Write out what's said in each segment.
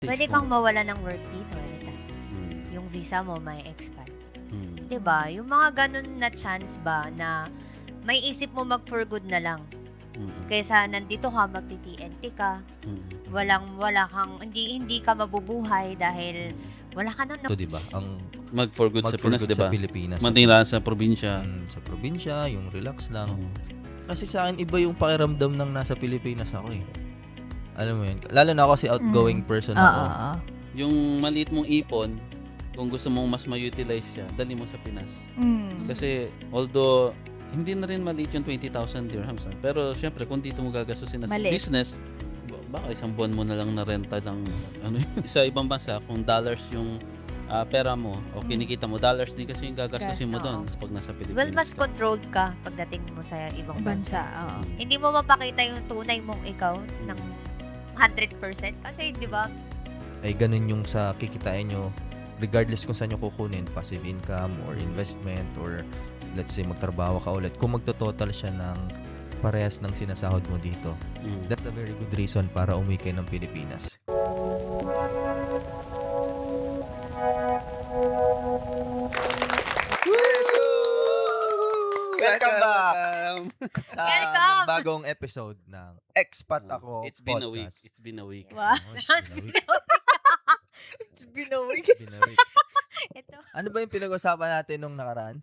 Pwede kang mawala ng work dito anytime. Mm. Yung visa mo may expire. Mm. 'Di ba? Yung mga ganun na chance ba na may isip mo mag for good na lang. Mm. Kaysa nandito ka, magti-TNT ka, Mm. wala kang, hindi ka mabubuhay dahil wala ka nun. Ito, di ba? Ang Mag for good sa mag-for Pinas, good di sa ba? Pilipinas. Matira sa probinsya. Sa probinsya, yung relax lang. Mm. Kasi sa akin, iba yung pakiramdam ng nasa Pilipinas ako eh. Alam mo yun? Lalo na ako kasi outgoing person ako. Yung maliit mong ipon, kung gusto mong mas ma-utilize siya, dali mo sa Pinas. Kasi although hindi na rin maliit yung 20,000 dirhams. Pero syempre, kung dito mo gagastusin na sa Maliit. business, baka isang buwan mo na lang na renta ng sa ibang bansa, kung dollars yung pera mo o kinikita mo, dollars din kasi yung gagastusin mo Yes. doon pag nasa Pilipinas. Well, mas ka. controlled ka pagdating mo sa ibang bansa. Bansa, oo. Hindi mo mapakita yung tunay mong ikaw ng 100% kasi 'di ba? Ay ganun yung sa kikitain nyo. Regardless kung saan nyo kukunin, passive income or investment or let's say magtrabaho ka ulit. Kung magtototal siya ng parehas ng sinasahod mo dito, Mm. that's a very good reason para umuwi kayo ng Pilipinas. Welcome back sa Welcome! bagong episode ng Expat Ako It's been a week. Podcast. It's been a week. Wow. Oh, it's been a week. It's been a week. It's been a week. Ito. Ano ba yung pinag-usapan natin nung nakaraan?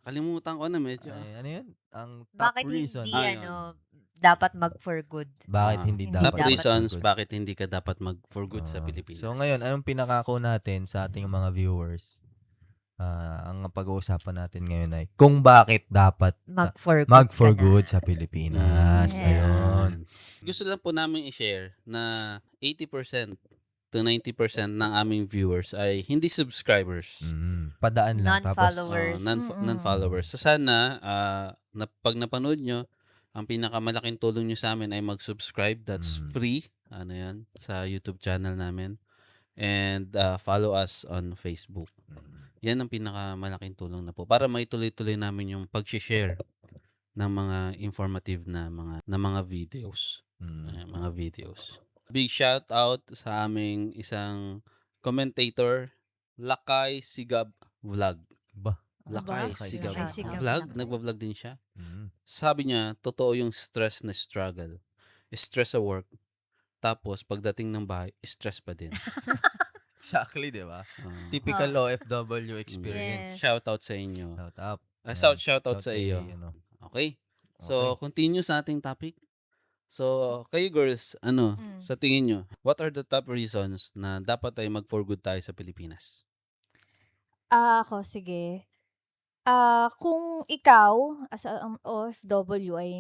Kalimutan ko na medyo. Ay, ano yun? Ang top Bakit reason. hindi yun. dapat mag for good? Bakit Ah, hindi hindi dapat? Top dapat reasons for good? bakit hindi ka dapat mag for good sa Ah, Pilipinas. So ngayon, anong pinakako natin sa ating mga viewers? Ang pag-uusapan natin ngayon ay kung bakit dapat Mag for good. mag for ka na. good sa Pilipinas. Yes. Ayun. Gusto lang po namin i-share na 80% to 90% ng aming viewers ay hindi subscribers. Padaan lang. Non-followers. Non-followers. So sana, pag napanood nyo, ang pinakamalaking tulong nyo sa amin ay mag-subscribe. That's free. Ano yan? Sa YouTube channel namin. And follow us on Facebook. Yan ang pinakamalaking tulong na po. Para maituloy-tuloy namin yung pag-share ng mga informative na mga videos. Mga videos. Big shout out sa aming isang commentator, Lakay Sigab Vlog. Ba? Lakay Aba, Sigab Lakay Sigab Vlog. Vlog. Nagba-vlog din siya. Mm. Sabi niya, totoo yung stress na struggle. Stress sa work. Tapos, pagdating ng bahay, stress pa din. Exactly, di ba? Ah. Typical OFW experience. Yes. Shout out sa inyo. Shout out. Shout out sa iyo. Ano. Okay. So, continue sa ating topic. So, kayo girls, sa tingin nyo, what are the top reasons na dapat tayo mag-for good tayo sa Pilipinas? Ako, sige. Kung ikaw, as a OFW, ay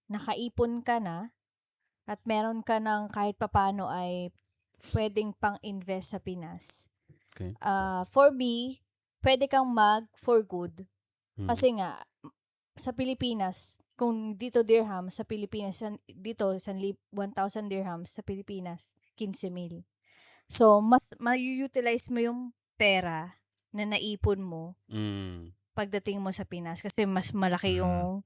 nakaipon ka na at meron ka ng kahit papano ay pwedeng pang-invest sa Pinas. Okay. For me, pwede kang mag-for good. Hmm. Kasi nga, sa Pilipinas, kung dito dirham, sa Pilipinas, dito 1,000 dirhams, sa Pilipinas, 15,000. So, mas ma-utilize mo yung pera na naipon mo Mm. pagdating mo sa Pinas kasi mas malaki yung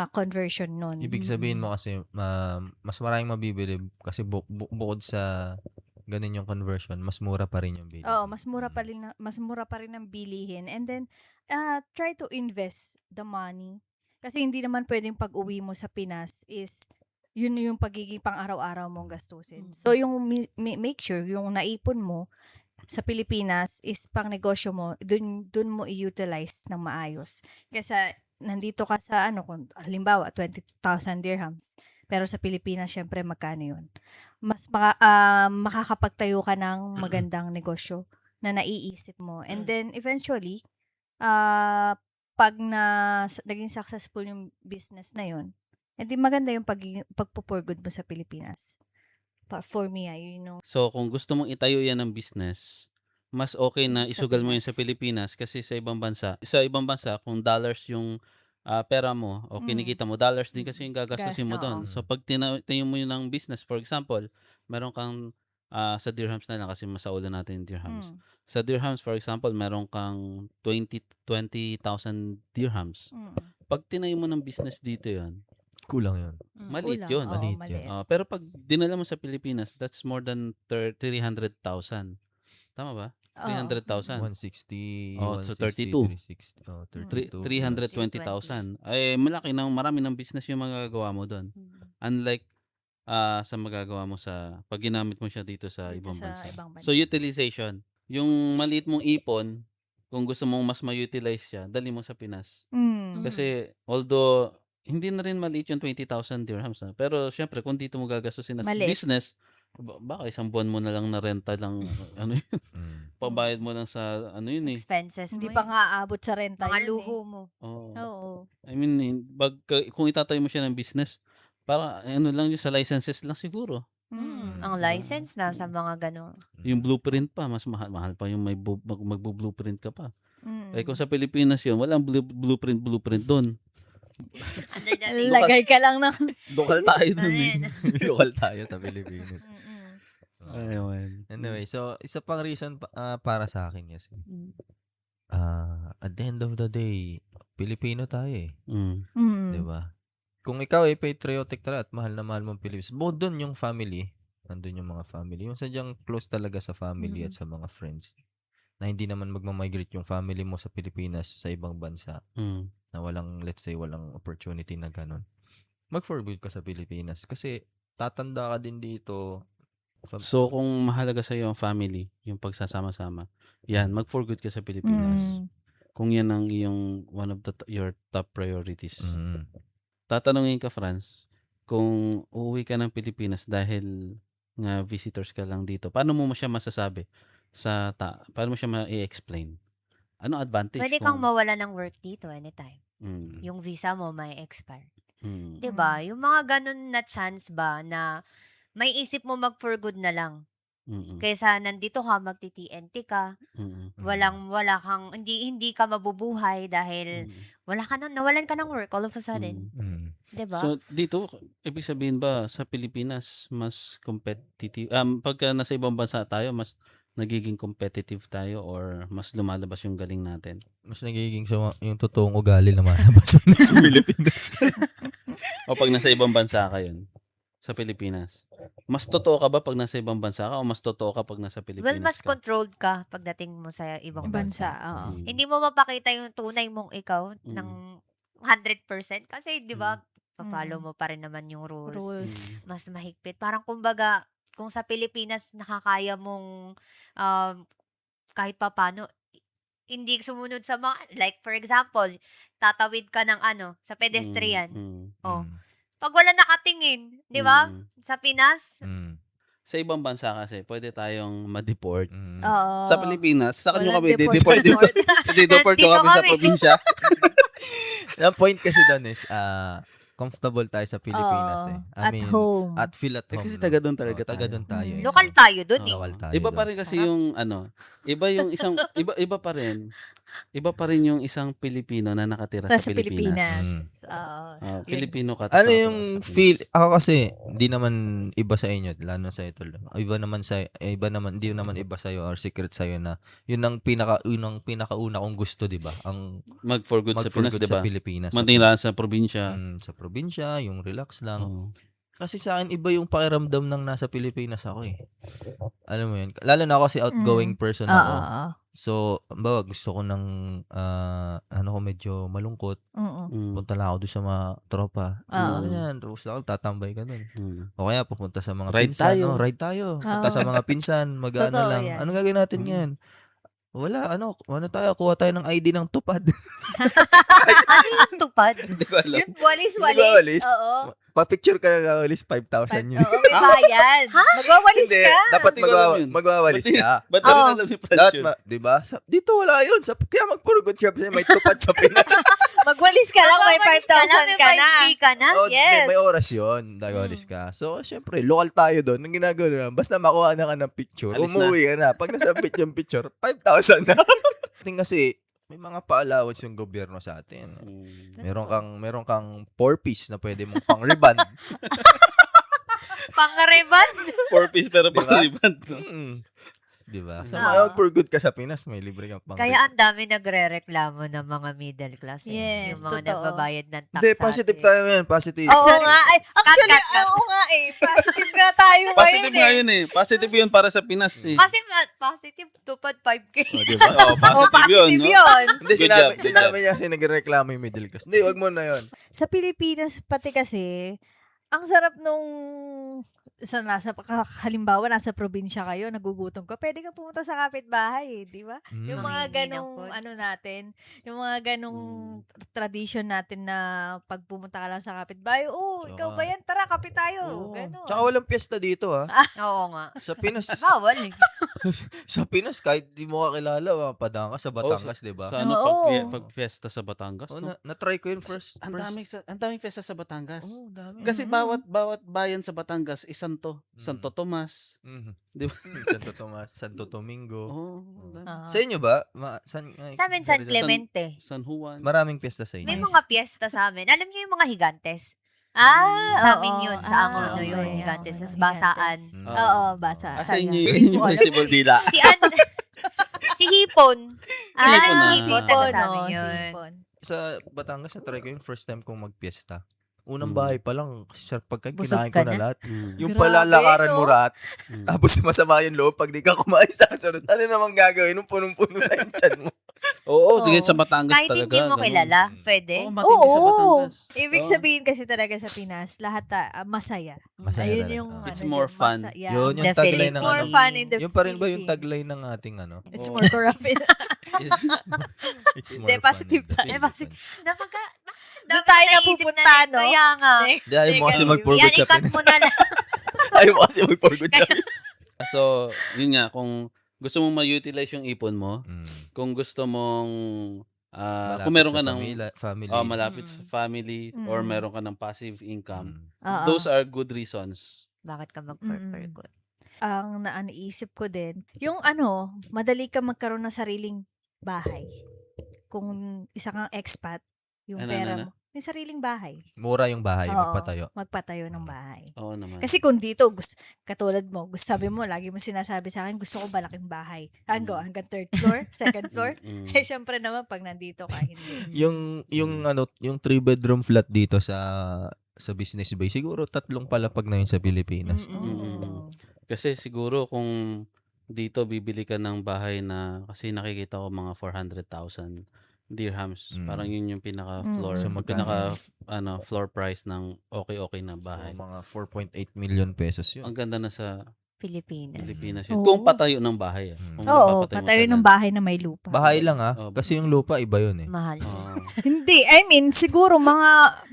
conversion nun. Ibig sabihin mo kasi mas maraming mabibili kasi bukod sa ganun yung conversion, mas mura pa rin yung bili. Oo, mas mura pa rin ang bilihin. And then try to invest the money. Kasi hindi naman pwedeng pag-uwi mo sa Pinas is yun yung pagiging pang-araw-araw mong gastusin. So yung make sure yung naipon mo sa Pilipinas is pang negosyo mo, dun mo i-utilize ng maayos. Kesa nandito ka sa kung halimbawa 20,000 dirhams, pero sa Pilipinas syempre magkano yun? Mas makakapagtayo ka ng magandang negosyo na naiisip mo. And then eventually, pag naging successful yung business na yun, edi maganda yung pagpupurgod mo sa Pilipinas. For me, yun yung So, kung gusto mong itayo yan ng business, mas okay na Sa isugal mo yan sa Pinas. Pilipinas kasi sa ibang bansa, kung dollars yung pera mo o kinikita mo, dollars din kasi yung gagastusin mo Gas. doon. So, pag tinayo mo yun ng business, for example, meron kang sa dirhams na lang kasi masaulo natin yung dirhams. Sa dirhams, for example, meron kang 20,000 dirhams. Pag tinayo mo ng business dito yan, Kulang yun. Maliit Kulang, yun. oo, Maliit maliit. yun. Pero pag dinala mo sa Pilipinas, that's more than 300,000. Tama ba? Oo. 300,000. 160, Oh, so 160, 360, 320,000. 32. 320. Ay, marami ng business yung magagawa mo doon. Unlike sa magagawa mo pag ginamit mo siya dito sa Dito ibang sa bansa. ibang bansa. So, utilization. Yung maliit mong ipon, kung gusto mong mas ma-utilize siya, dali mo sa Pinas. Kasi, although, hindi na rin maliit yung 20,000 dirhams. Pero, syempre, kung dito mo gagastusin na Maliit. business, baka isang buwan mo na lang na renta lang, ano yun, pabayad mo lang sa, ano yun eh. Expenses Hindi mo pa nga aabot sa renta Mga yun luho mo. Oo. Oo. I mean, kung itatayo mo siya ng business, para ano lang yun, sa licenses lang siguro. Ang license nasa mga gano'n. Yung blueprint pa, mas mahal pa yung magbo-blueprint ka pa. Mm. Eh kung sa Pilipinas yun, walang blueprint doon. Under the name. Lagay ka lang ng... Lokal tayo Ano doon yan? Lokal tayo sa Pilipinas. Ayun. Anyway, so isa pang reason para sa akin kasi. At the end of the day, Pilipino tayo eh. Mm. 'Di ba? Kung ikaw ay patriotic talaga at mahal na mahal mong Pilipinas, doon yung family, nandun yung mga family. Yung sadyang close talaga sa family at sa mga friends. Na hindi naman magmamigrate yung family mo sa Pilipinas sa ibang bansa na walang, let's say, walang opportunity na ganun. Mag-for good ka sa Pilipinas kasi tatanda ka din dito. So kung mahalaga sa iyo ang family, yung pagsasama-sama, yan, mag-for good ka sa Pilipinas. Kung yan ang iyong one of your top priorities. Tatanungin ka, Franz, kung uuwi ka ng Pilipinas dahil nga visitors ka lang dito, paano mo siya masasabi? Paano mo siya ma-i-explain? Ano advantage? Pwede kang mawala ng work dito anytime. Mm. Yung visa mo may expire. Mm. 'Di ba? Yung mga ganun na chance ba na may isip mo mag for good na lang. Mm-mm. Kaysa nandito ka, magti-TNT ka, Mm-mm. wala kang, hindi ka mabubuhay dahil nawalan ka ng work all of a sudden. Diba? So dito, ibig sabihin ba sa Pilipinas mas competitive? Pagka nasa ibang bansa tayo, mas nagiging competitive tayo or mas lumalabas yung galing natin? Mas nagiging yung totoong ugali na malabas sa Pilipinas. O pag nasa ibang bansa ka yun? Sa Pilipinas. Mas totoo ka ba pag nasa ibang bansa ka o mas totoo ka pag nasa Pilipinas Well, mas ka? controlled ka pagdating mo sa ibang Bansa, bansa. oo. Mm. Hindi mo mapakita yung tunay mong ikaw ng 100% kasi 'di ba, pa-follow mo pa rin naman yung rules. Mas mahigpit. Parang kumbaga, kung sa Pilipinas nakakaya mong kahit papaano hindi sumunod sa mga, like for example, tatawid ka ng sa pedestrian. Oh. Pag wala nakatingin, 'di ba? Sa Pinas, Sa ibang bansa kasi, pwede tayong ma-deport. Oo. Sa Pilipinas, sa kanyo Walang kami, deport. deport ko Dito kami sa kami. probinsya. Ang point kasi doon is, comfortable tayo sa Pilipinas eh. I at mean, home. at feel at home. Kasi taga doon talaga taga tayo. doon tayo. eh. lokal tayo dun eh. Lokal tayo Iba pa doon. rin kasi yung iba yung isang iba pa rin yung isang Pilipino na nakatira sa Sa Pilipinas. Pilipinas. Oo. Pilipino ka. Ano tapos yung nakatira sa feel? Pinas. Ako kasi, di naman iba sa inyo, lalo sa ito. Di naman iba sa iyo or secret sa iyo na yun ang pinakauna kong gusto, di ba? Ang Mag for good sa mag-for Pinas, good di ba? sa Pilipinas. Manira sa probinsya. Sa probinsya, yung relax lang. Oo. Kasi sa akin, iba yung pakiramdam ng nasa Pilipinas ako eh. Alam mo yun? Lalo na ako kasi outgoing person ako. Oo. So, bawa gusto ko ng, medyo malungkot. Punta lang ako doon sa mga tropa. Ganyan, tapos lang tatambay ka doon. O kaya pupunta sa mga Ride pinsan. tayo. Ride tayo. Punta sa mga pinsan, mag-ano Totoo lang. yan. Ano gagawin natin yan? Wala, kuha tayo ng ID ng tupad. Ano yung tupad? Hindi ko alam. Walis. Di ba, walis? Oo. Pa-picture ka na walis, 5,000 yun. Oo, may bayad. Magwawalis Hindi, ka. dapat Hindi ko alam yun. magwawalis ka. Ba't rin alam ni Franz Dapat, yun? di ba? Dito wala yun. Kaya magpurugod siya may tupad sa Pinas. Magwalis ka lang, may 5,000 ka na. May 5K ka na? Oh, Yes. may oras yun. Nagwalis ka. So, syempre, local tayo doon. Ang ginagawa na, basta makuha na ka ng picture, Alis umuwi ka na. Pag nasa yung picture, 5,000 na. Kasi, may mga pa-allowance yung gobyerno sa atin. Meron kang 4-piece na pwede mong pang-reband. Pang-reband? 4 piece pero Diba? pang-riband. No? Di ba? So, Oo. for good ka sa Pinas, may libre kang pang Kaya ang dami nagre-reklamo ng mga middle class. Yes, yung mga totoo. nagbabayad ng tax Hindi, sa positive atin. tayo ngayon. Positive. Oo nga. Ay, actually, Cut, cut, cut. oo nga eh. Positive nga tayo Positive nga ngayon yun eh. Positive yun para sa Pinas eh. Kasi positive, tupad 5K. Oh, di ba? Oo, positive yun. Positive No? yun. Hindi, Good sinabi, job, good sinabi niya kasi nagreklamo yung middle class. Hindi, wag mo na yun. Sa Pilipinas pati kasi, ang sarap nung halimbawa, nasa probinsya kayo, nagugutom ka, pwede ka pumunta sa kapitbahay, di ba? Yung mga Manghingi ng ganong, food. yung mga ganong tradition natin na pag pumunta ka lang sa kapitbahay, ikaw ba yan? Tara, kapit tayo. Oo. Ganon. Tsaka walang piyesta dito, ha? Oo nga. Sa Pinas, Bawal eh. sa Pinas, kahit di mo kakilala, padang ka sa Batangas, di ba? Sa ano, Oo. pag fiesta sa Batangas, Oh, no? na-try ko yun first. Ang daming fiesta sa Batangas. Oh, dami. Kasi bawat bayan sa Batangas isanto. Santo Tomas. Mhm. Di ba? Santo Tomas, Santo Domingo. Oh, Ah. Sa inyo ba? Sa amin, San Clemente. San Juan. Maraming piyesta sa May inyo. mga piyesta sa amin. Alam niyo yung mga higantes? oo. Sa amin yun, sa Angono okay. yun, Okay, higantes. okay, Tapos basaan. Mm. Oo, basa. Asa inyo Hindi yung ko alam festival eh. dila. Si Hipon. Hipon na. Si Hipon, taga sa amin oo, yun. sipon. Sa Batangas, na-try ko yung first time kong magpiyesta. Unang Mm. bahay pa lang, pagkain Busog kinain ka ko na na? lahat. Mm. Yung Grabe, palalakaran mo no? rat, Mm. tapos masama yung loob pag di ka kumain sa sunod. Ano namang gagawin nung punong-puno na yung tiyan mo? Oo, Oo. sige sa Batangas Kahit talaga. hindi mo ganun. kilala, pwede. Oo, matindi sa Batangas. Ibig Oo. sabihin kasi talaga sa Pinas, lahat masaya. Masaya Ayun talaga. yung It's ano more dyan, fun. masaya. Yun, yung The tagline It's ng more ano. fun in the Yung pa rin ba yung Philippines. tagline ng ating ano? It's Oo. more corrupt. It's Hindi, more positive fun. tayo. Napaka, Doon tayo naisip napupunta, na rin. no? Kaya nga. Di, ayaw mo kasi Negative. mag-forward Yan, sa ikat Pinas. mo na lang. Ayaw mo kasi mag-forward sa Pinas. So, yun nga, kung gusto mong ma-utilize yung ipon mo, kung gusto mong, kung meron ka ng family. malapit sa family, or Mm. meron ka ng passive income, Oo. those are good reasons. Bakit ka mag-for good? Ang naisip ko din, yung madali ka magkaroon ng sariling bahay. Kung isa kang expat, yung Ano, pera ano? mo. Yung sariling bahay. Mura yung bahay, Oo, magpatayo. Magpatayo ng bahay. Oo naman. Kasi kung dito, katulad mo, sabi mo, lagi mo sinasabi sa akin, gusto ko malaking bahay. Hanggang third floor, second floor. Mm. Eh, syempre naman, pag nandito ka, hindi. Yung 3-bedroom flat dito sa Business Bay, siguro 3 palapag na yun sa Pilipinas. Mm. Kasi siguro kung dito bibili ka ng bahay na, kasi nakikita ko mga 400,000 dirhams. Mm. Parang yun yung pinaka-floor, So, magkano? floor price ng okay na So, bahay. mga 4.8 million pesos yun. Ang ganda na sa Pilipinas. Pilipinas yun. Oo. Kung patayo ng bahay. Kung Oo, mapapatayo mo patayo sa ng land. bahay na may lupa. Bahay lang Oh, kasi yung lupa iba yun eh. Mahal. Oo. Hindi, I mean, siguro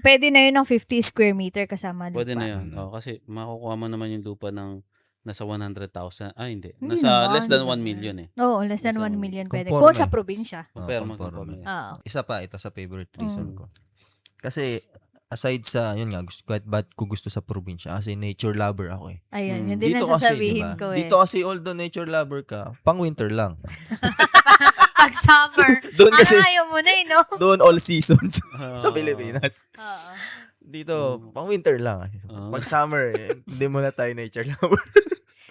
pwede na yun ng 50 square meter kasama lupa. Pwede na yun. Oh, kasi makukuha mo naman yung lupa ng nasa 100,000. Hindi. Hindi Nasa naman. less than 1 million eh. Oo, less than Nasa 1 million pwede. Conforme. Kung sa probinsya. Pero conforme. magkakomi. Oo. Isa pa, ito sa favorite reason Mm. ko. Kasi, aside sa, yun nga, kahit ba't ko gusto sa probinsya, kasi nature lover ako eh. Ayun, Mm. yun din ang sasabihin ko eh. Dito kasi, although nature lover ka, pang winter lang. Pag summer. Doon kasi, ayaw mo na eh, no? doon all seasons sa Ah. Pilipinas. Oo. Dito, pang winter lang. Pag summer, hindi mo na tayo nature lover.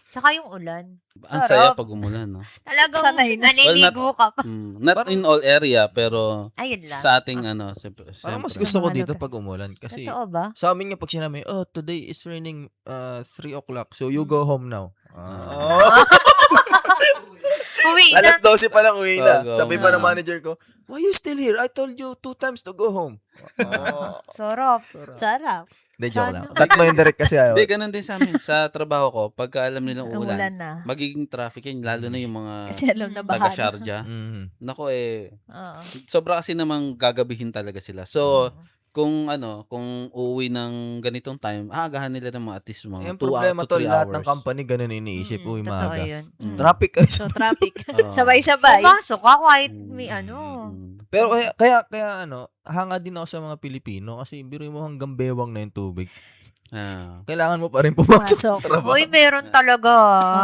Tsaka yung ulan. Ang saya Sarap. pag umulan, no? Talagang Sanay na. naliligo ka pa. Not in all area, pero Ayun lang. sa ating Parang mas siyempre. gusto ko Ano dito ka? pag umulan. Kasi, Totoo ba? sa amin nga pag sinabi, today is raining 3 o'clock, so you go home now. Uwi na. Alas 12 pa lang uwi na. Go Sabi home pa ng na. manager ko, why you still here? I told you 2 times to go home. Sarap. Sarap. Hindi, joke Sana. lang. Cut mo yung direct kasi ayaw. Hindi, ganun din sa amin. Sa trabaho ko, pagka alam nilang Umulan uulan, na. magiging traffic yan, lalo na yung mga Kasi alam na taga bahala. Sharjah. Mhm. Nako Oo. sobra kasi namang gagabihin talaga sila. So, kung uuwi ng ganitong time, aagahan nila ng mga at least mga Yung 2 problema to to, 3 lahat hours. ng company ganun iniisip. Uy, Totoo maaga. yun. Traffic kayo. So, traffic. Oo. Sabay-sabay. Pumasok ka kahit may Pero kaya hanga din ako sa mga Pilipino kasi biro mo hanggang bewang na yung tubig. Kailangan mo pa rin pumasok sa Pumasok. trabaho. Uy, meron talaga.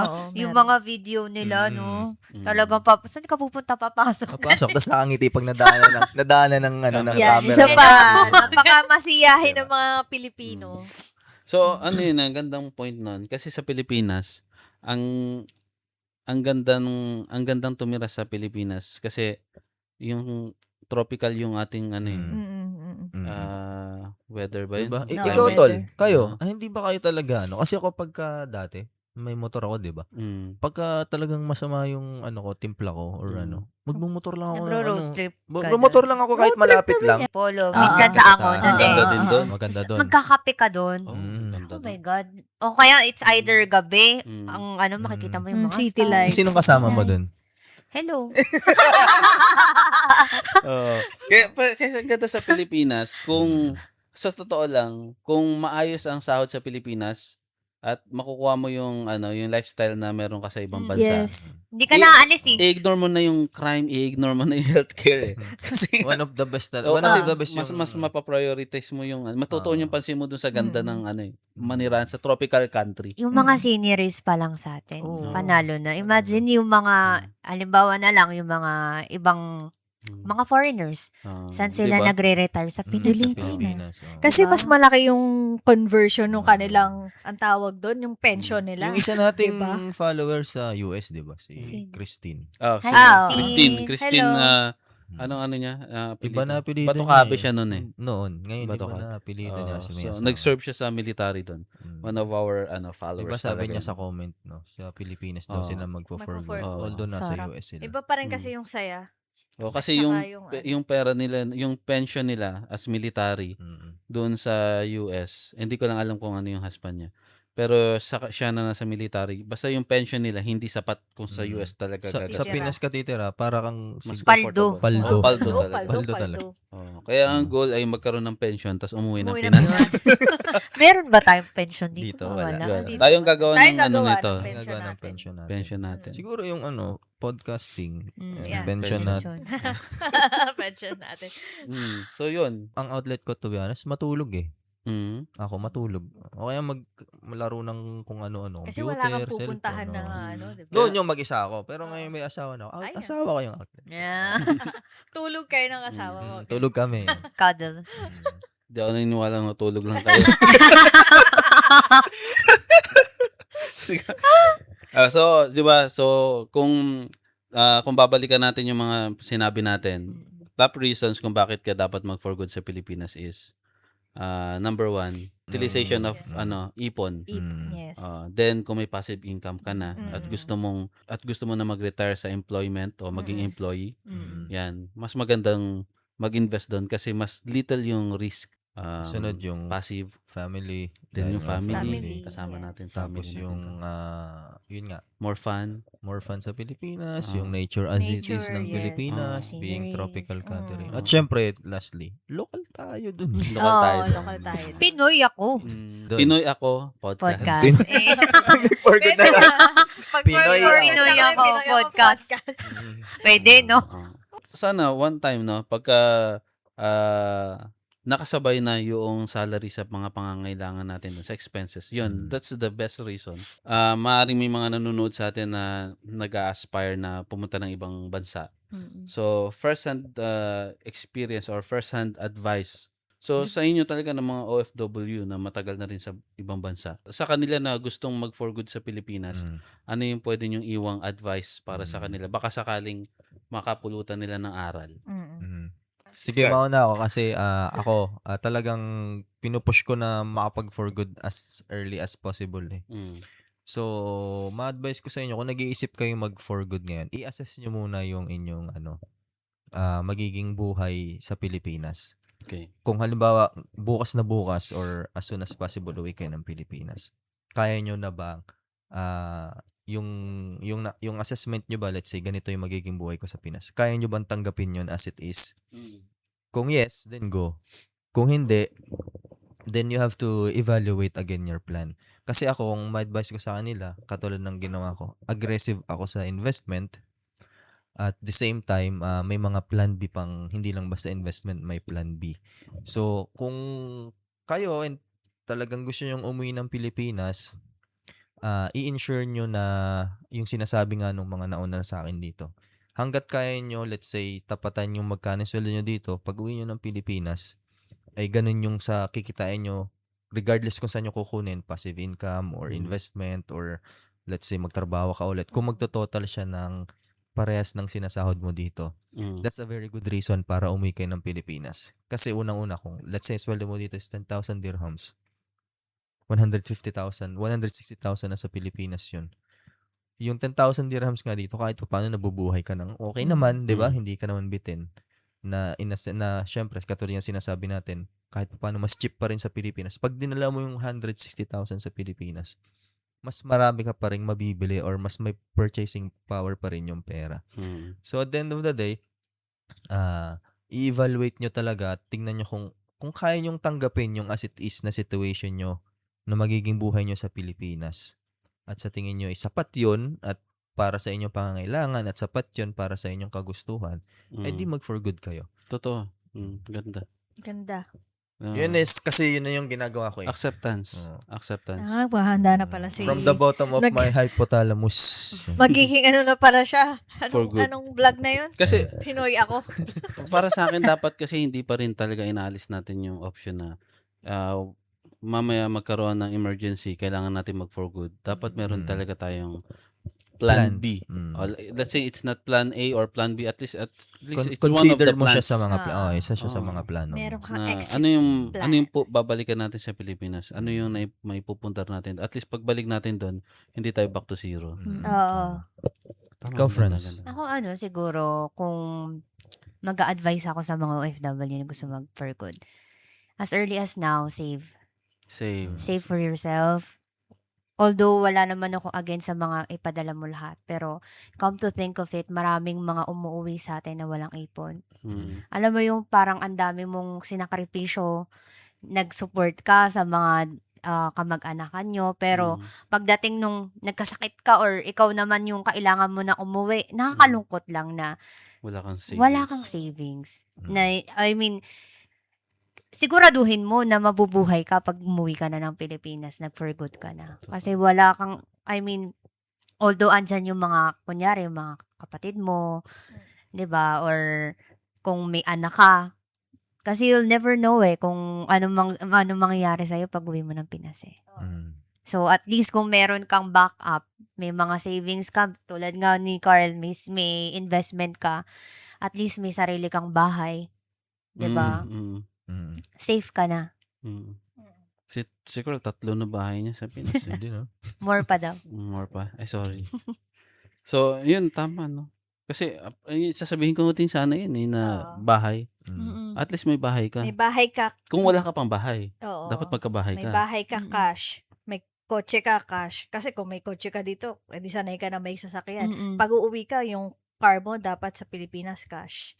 Oo, Yung meron. mga video nila, no? Mm. Talagang saan ka pupunta, papasok? Papasok, tapos nakangiti pag nadaanan ng ng Yan, camera. isa pa. Napakamasiyahin ng mga Pilipino. So, ano yun, ang gandang point nun. Kasi sa Pilipinas, ang ang gandang tumira sa Pilipinas kasi yung tropical yung ating ano eh, weather ba yun? Diba? No, Ikaw, weather. tol, kayo, Oo. hindi ba kayo talaga, ano? Kasi ako pagka dati, may motor ako, di ba? Pagka talagang masama yung ano ko, timpla ko or ano, magmumotor lang ako ng Nagro-road ano. trip ka Magmumotor lang ako kahit Road trip malapit kami lang. niya. Polo. Ah, Minsan sa sa ako taas. doon Maganda eh. din doon. Maganda doon. Magkakape ka doon. Oh, Mm. ganda Oh doon. my God. O kaya it's either gabi, Mm. ang ano, makikita mo yung mga City stars. lights. So, sinong kasama mo doon? Hello. Oo. Kasi ang ganda sa Pilipinas, kung sa totoo lang, kung maayos ang sahod sa Pilipinas at makukuha mo yung ano, yung lifestyle na meron ka sa ibang bansa. Yes. Hindi ka naaalis eh. I-ignore mo na yung crime, i-ignore mo na yung healthcare eh. Kasi One of the best. Oo, One kasi of the best mas yung... mas mapaprioritize mo yung matutuon yung pansin mo dun sa ganda ng ano eh, manirahan sa tropical country. Yung mga sceneries pa lang sa atin. Oo. Panalo na. Imagine yung mga, halimbawa na lang, yung mga ibang mga foreigners. Saan sila diba? nagre-retire? Sa Sa Pilipinas. Pilipinas. oo. Kasi Diba? mas malaki yung conversion ng kanilang, ang tawag doon, yung pension nila. Yung isa nating Diba? follower sa US, di ba? Si Sino? Christine. Oh, Hi, si Christine. Christine, Hello. anong ano niya? Iba na apelido Batukabe niya siya noon eh. Noon. Ngayon, iba Batukabe. na apelido niya kasi may So, asawa. nag-serve siya sa military doon. Mm. One of our followers. Diba sabi talaga niya yun. sa comment, no? Sa Pilipinas daw Oo. sila magpo-for good. Magpo-for good. Although nasa Sarap. US sila. Iba pa rin kasi yung saya. Oh, kasi At yung saka yung ano. yung pera nila, yung pension nila as military Mm. doon sa US, hindi ko lang alam kung ano yung husband niya. Pero siya na nasa military, basta yung pension nila hindi sapat kung sa US talaga Sa gagastos. Pinas ka titira, para kang Mas Paldo. comfortable. Paldo. Paldo Paldo, talaga. Paldo talaga. Oh, kaya ang goal ay magkaroon ng pension tapos umuwi ng Umuwi ng Pinas. Meron ba tayong pension dito? Dito, wala. Wala. Dito. Tayong gagawa Tayong ng ano gagawa nito, ng pension Nagawa ng natin. pension natin. pension natin. Siguro yung ano, podcasting, yeah. pension Pension. natin. pension natin. So yun. Ang outlet ko, to be honest, matulog eh. Mm. Ako matulog. O kaya malaro ng kung ano-ano. Kasi computer, wala kang pupuntahan cellphone, na oo. ano, di ba? Noon yung mag-isa ako. Pero ngayon may asawa na ako. Ay, Asawa ko yung outlet. Yeah. Tulog kayo ng asawa mo. Tulog kami. Cuddle. Di ako naniniwala na tulog lang kayo. So, di ba? So, kung babalikan natin yung mga sinabi natin, top reasons kung bakit ka dapat mag-for good sa Pilipinas is number one, utilization of ipon. Yes. Then kung may passive income ka na at gusto mo na mag-retire sa employment o maging employee, yan, mas magandang mag-invest doon kasi mas little yung risk. Sunod yung passive, family. then yung dahil family, Family, kasama yes. natin Tapos family yung, natin. yun nga, More fun. more fun sa Pilipinas, yung nature as it is Nature, ng yes. Pilipinas, Sceneries. being tropical country. Mm. At syempre, lastly, local tayo dun. Local tayo. Local tayo. Pinoy ako. Doon. Pinoy ako, podcast. Podcast. Eh, For good na lang. Pinoy Pinoy ako, podcast. Pwede, no? Sana one time, no, pagka nakasabay na yung salary sa mga pangangailangan natin dun, sa expenses. Yun, that's the best reason. Maaaring may mga nanonood sa atin na nag-aspire na pumunta ng ibang bansa. So, first-hand experience or first-hand advice. So, sa inyo talaga ng mga OFW na matagal na rin sa ibang bansa. Sa kanila na gustong mag-for good sa Pilipinas, ano yung pwede nyong iwang advice para sa kanila? Baka sakaling makapulutan nila ng aral. Sige, mauna ako kasi ako talagang pinupush ko na makapag for good as early as possible eh. So, ma-advise ko sa inyo kung nag-iisip kayong mag for good ngayon, i-assess nyo muna yung inyong magiging buhay sa Pilipinas. Okay. Kung halimbawa bukas na bukas or as soon as possible uwi kayo ng Pilipinas, kaya nyo na ba yung assessment nyo ba, let's say ganito yung magiging buhay ko sa Pinas, kaya nyo bang tanggapin yun as it is? Kung yes, then go. Kung hindi, then you have to evaluate again your plan. Kasi ako, kung ma-advise ko sa kanila, katulad ng ginawa ko, aggressive ako sa investment. At the same time, may mga plan B pang, hindi lang basta investment, may plan B. So, kung kayo and talagang gusto nyong umuwi ng Pilipinas, i-ensure nyo na yung sinasabi nga nung mga nauna sa akin dito. Hanggat kaya nyo, let's say, tapatan yung magkano sweldo nyo dito, pag uwi nyo ng Pilipinas, ay ganun yung sa kikitain nyo, regardless kung saan nyo kukunin, passive income or investment or let's say magtrabaho ka ulit, kung magto-total siya ng parehas ng sinasahod mo dito, that's a very good reason para umuwi kayo ng Pilipinas. Kasi unang-una, kung let's say sweldo mo dito is 10,000 dirhams, 150,000, 160,000 na sa Pilipinas yun. Yung 10,000 dirhams nga dito, kahit pa paano nabubuhay ka ng okay naman, di ba? Hindi ka naman bitin. Na syempre, katulad yung sinasabi natin, kahit pa paano mas cheap pa rin sa Pilipinas. Pag dinala mo yung 160,000 sa Pilipinas, mas marami ka pa rin mabibili or mas may purchasing power pa rin yung pera. So at the end of the day, i-evaluate nyo talaga, tingnan nyo kung kaya nyong tanggapin yung as it is na situation nyo na magiging buhay nyo sa Pilipinas. At sa tingin nyo, sapat yun at para sa inyong pangangailangan at sapat yun para sa inyong kagustuhan, di mag-for good kayo. Totoo. Ganda. Ganda. Yun is, kasi yun na yung ginagawa ko eh. Acceptance. Acceptance. Mahanda na pala si... From the bottom of my hypothalamus. Magiging na pala siya. For good. Anong vlog na yun? Kasi, Pinoy ako. para sa akin, dapat kasi hindi pa rin talaga inaalis natin yung option na mamaya magkaroon ng emergency, kailangan natin mag-for good. Dapat meron talaga tayong plan B. Let's say it's not plan A or plan B, at least it's Consider one of the mo siya plans. sa mga isa siya sa mga plano. Meron kang Na, exit plan. ano yung babalikan natin sa Pilipinas? Ano yung may pupuntar natin? At least pagbalik natin doon, hindi tayo back to zero. Oo. Tama, Go, ganda, friends. ganda. Ako siguro, kung mag-a-advise ako sa mga OFW na gusto mag-for good. As early as now, save. Save. Save for yourself. Although wala naman ako against sa mga ipadala mo lahat. Pero come to think of it, maraming mga umuwi sa atin na walang ipon. Alam mo yung parang ang dami mong sinakripisyo, nag-support ka sa mga kamag-anakan nyo. Pero pagdating nung nagkasakit ka or ikaw naman yung kailangan mo na umuwi, nakakalungkot lang na Wala kang savings. wala kang savings. Na, I mean, siguraduhin mo na mabubuhay ka pag umuwi ka na ng Pilipinas, nag-for good ka na. Kasi wala kang, I mean, although andyan yung mga, kunyari, yung mga kapatid mo, 'di ba? Or kung may anak ka, kasi you'll never know kung ano mangyayari sa'yo pag uwi mo ng Pinas eh. So at least kung meron kang backup, may mga savings ka, tulad nga ni Carl, may investment ka, at least may sarili kang bahay, 'di ba? Safe ka na. Siguro 3 na bahay niya sa Pinas. Hindi, no? More pa daw. More pa. Ay, sorry. So, yun, tama, no? Kasi, sasabihin ko din sana yun, na bahay. At least may bahay ka. May bahay ka. Kung wala ka pang bahay, Oo. dapat magkabahay May ka. bahay ka, cash. May kotse ka, cash. Kasi kung may kotse ka dito, edi sanay ka na may sasakyan. Pag uuwi ka, yung car mo dapat sa Pilipinas, cash.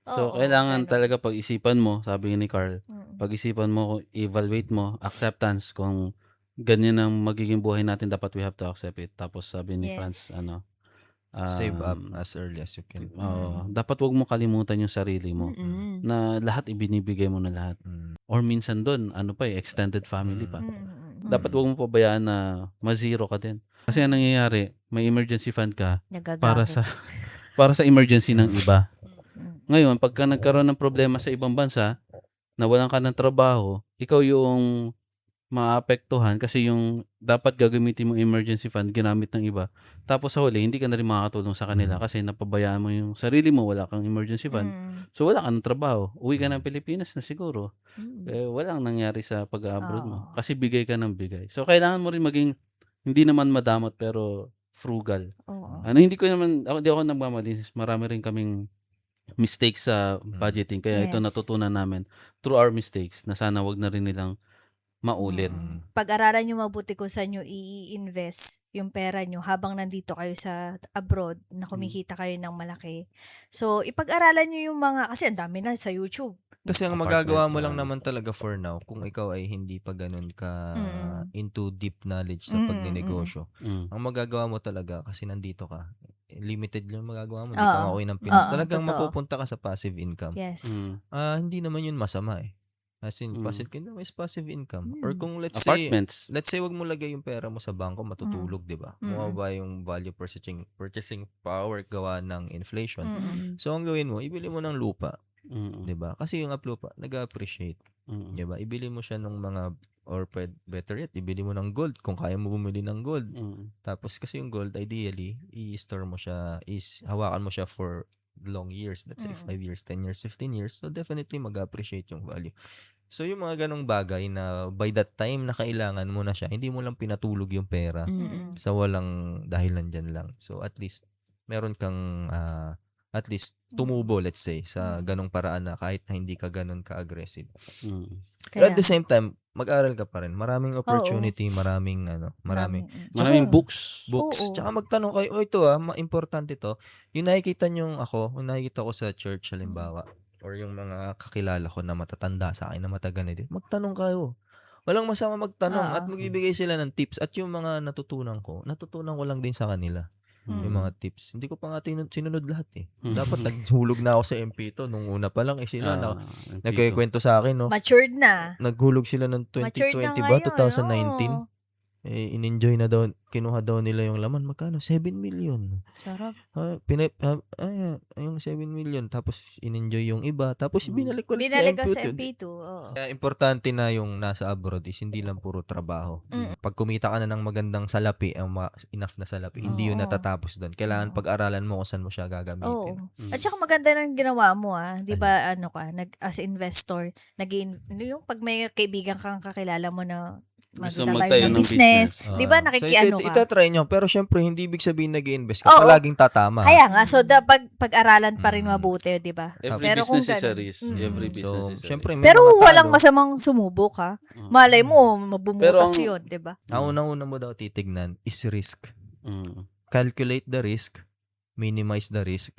So, Oo, kailangan ganun. talaga pag-isipan mo, sabi ni Carl, pag-isipan mo, evaluate mo, acceptance, kung ganyan ang magiging buhay natin, dapat we have to accept it. Tapos sabi ni Yes. Franz, Save up as early as you can. dapat wag mo kalimutan yung sarili mo, na lahat ibinibigay mo na lahat. Or minsan doon, extended family pa. Dapat wag mo pabayaan na ma-zero ka din. Kasi ang nangyayari, may emergency fund ka para sa emergency ng iba. Ngayon, pagka nagkaroon ng problema sa ibang bansa, nawalan ka ng trabaho, ikaw yung maapektuhan kasi yung dapat gagamitin mo emergency fund, ginamit ng iba. Tapos sa huli, hindi ka na rin makakatulong sa kanila kasi napabayaan mo yung sarili mo, wala kang emergency fund. So, wala ka ng trabaho. Uwi ka ng Pilipinas na siguro. Walang nangyari sa pag-abroad mo. Kasi bigay ka ng bigay. So, kailangan mo rin maging, hindi naman madamot, pero frugal. Hindi ako nagmamalinis. Marami rin kaming mistakes sa budgeting. Kaya ito Yes. natutunan namin through our mistakes na sana wag na rin nilang maulit. Pag-aralan nyo mabuti kung saan nyo i-invest yung pera nyo habang nandito kayo sa abroad na kumikita kayo ng malaki. So, ipag-aralan nyo yung mga, kasi ang dami na sa YouTube. Kasi ang magagawa mo Apartment, lang naman talaga for now, kung ikaw ay hindi pa ganun ka into deep knowledge sa pagnenegosyo, ang magagawa mo talaga, kasi nandito ka, limited lang magagawa mo, hindi ka mauwi ng Pinas. Talagang totoo. mapupunta ka sa passive income. Yes. Hindi naman yun masama eh. As in, passive income is passive income. Or kung let's say, Apartments. wag mo lagay yung pera mo sa bangko, matutulog, di ba? Mababa yung value purchasing power gawa ng inflation. So, ang gawin mo, ibili mo ng lupa. 'Di ba? Kasi yung lupa nag-appreciate, 'di ba? Ibili mo siya ng mga or better yet, ibili mo ng gold kung kaya mo bumili ng gold. Mm. Tapos kasi yung gold, ideally, i-store mo siya, hawakan mo siya for long years. Let's say 5 years, 10 years, 15 years. So definitely mag-appreciate yung value. So yung mga ganong bagay na by that time na kailangan mo na siya, hindi mo lang pinatulog yung pera sa walang dahilan dyan lang. So at least, meron kang at least tumubo, let's say, sa ganong paraan na kahit na hindi ka ganon ka-aggressive. Mm. But at the same time, mag-aral ka pa rin. Maraming opportunity, maraming Maraming books. books. Oo. Tsaka magtanong kayo, ito importante to. Yung nakikita ko sa church halimbawa, or yung mga kakilala ko na matatanda sa akin na matagal na din, magtanong kayo. Walang masama magtanong at magbibigay sila ng tips. At yung mga natutunan ko lang din sa kanila. Yung mga tips. Hindi ko pa nga sinunod lahat eh. Dapat naghulog na ako sa MP2 nung una pa lang. Sila nagkikwento sa akin, no? Matured na. Naghulog sila ng Matured 2020 na ba? ngayon, 2019? In-enjoy na daw, kinuha daw nila yung laman. Magkano? 7 million. Sarap. Yung 7 million. Tapos in-enjoy yung iba. Tapos binalik ulit sa Binalik ka MP2. sa MP2. Oo. Kaya importante na yung nasa abroad is hindi lang puro trabaho. Pag kumita ka na ng magandang salapi, enough na salapi, hindi yun natatapos doon. Kailangan pag-aralan mo kung saan mo siya gagamitin. Oo. At saka maganda ng ginawa mo, 'di ba, as investor, yung pag may kaibigan kang kakilala mo na Gusto magtatayo magtayo ng ng business, business. 'di ba, nakikiano ka? Itatry nyo. Pero syempre, hindi ibig sabihin nag-i-invest ka. Oo. Palaging tatama. Kaya nga, so pag-aralan pa rin mabuti, 'di ba? Every Pero kung business is a ganun, risk. Every business is a syempre, risk. may Pero mga walang talo. masamang sumubok, ha? Malay mo, mabumutas Pero 'yun, 'di ba? Ang unang-una mo daw titignan is risk. Mm. Calculate the risk, minimize the risk,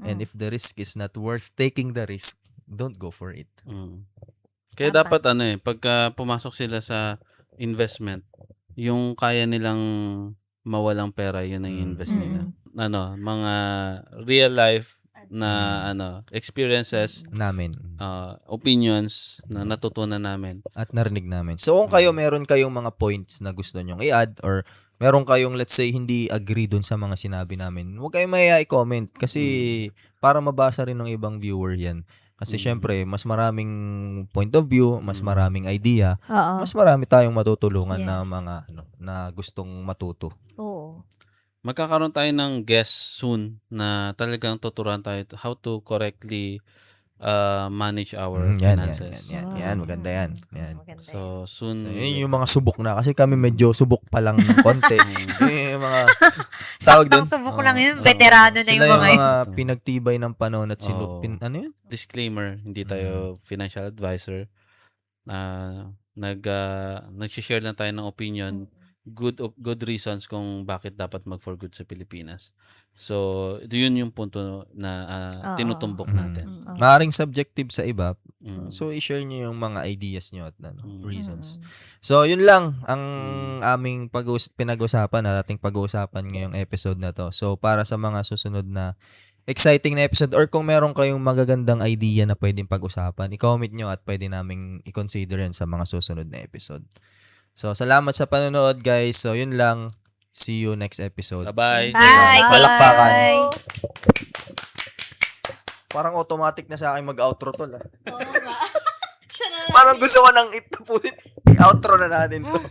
and if the risk is not worth taking the risk, don't go for it. Mm. Kaya Dapat. dapat pagka pumasok sila sa investment, yung kaya nilang mawalang pera, yun ang invest nila. Mga real life na experiences, Namin. opinions na natutunan namin. At narinig namin. So kung meron kayong mga points na gusto nyong i-add or meron kayong, let's say, hindi agree dun sa mga sinabi namin, huwag kayong maya i-comment kasi para mabasa rin ng ibang viewer yan. Kasi syempre, mas maraming point of view, mas maraming idea, Oo. mas marami tayong matutulungan na Yes. mga na gustong matuto. Oo. Magkakaroon tayo ng guest soon na talagang tuturuan tayo how to correctly manage our finances. Yan, maganda yan. Yan. Maganda. So, soon. So, yun yung mga subok na. Kasi kami medyo subok pa lang ng konti. Yung mga tawag Saktang dun. subok lang yun. Veterano na Sila yung mga yun. mga pinagtibay ng panahon at ano yun? Disclaimer, hindi tayo financial advisor. Nag-share lang tayo ng opinion, good reasons kung bakit dapat mag-for good sa Pilipinas. So, yun yung punto na tinutumbok natin. Maaring subjective sa iba. Mm. So, i-share nyo yung mga ideas nyo at reasons. So, yun lang ang aming pinag-usapan at ating pag-uusapan ngayong episode na to. So, para sa mga susunod na exciting na episode or kung meron kayong magagandang idea na pwedeng pag-usapan, i-comment nyo at pwede naming i-consider yan sa mga susunod na episode. So, salamat sa panonood, guys. So, yun lang. See you next episode. Bye-bye. Bye. Palakpakan. Bye. Parang automatic na sa akin mag-outro to. Parang gusto ko nang i-outro na natin to.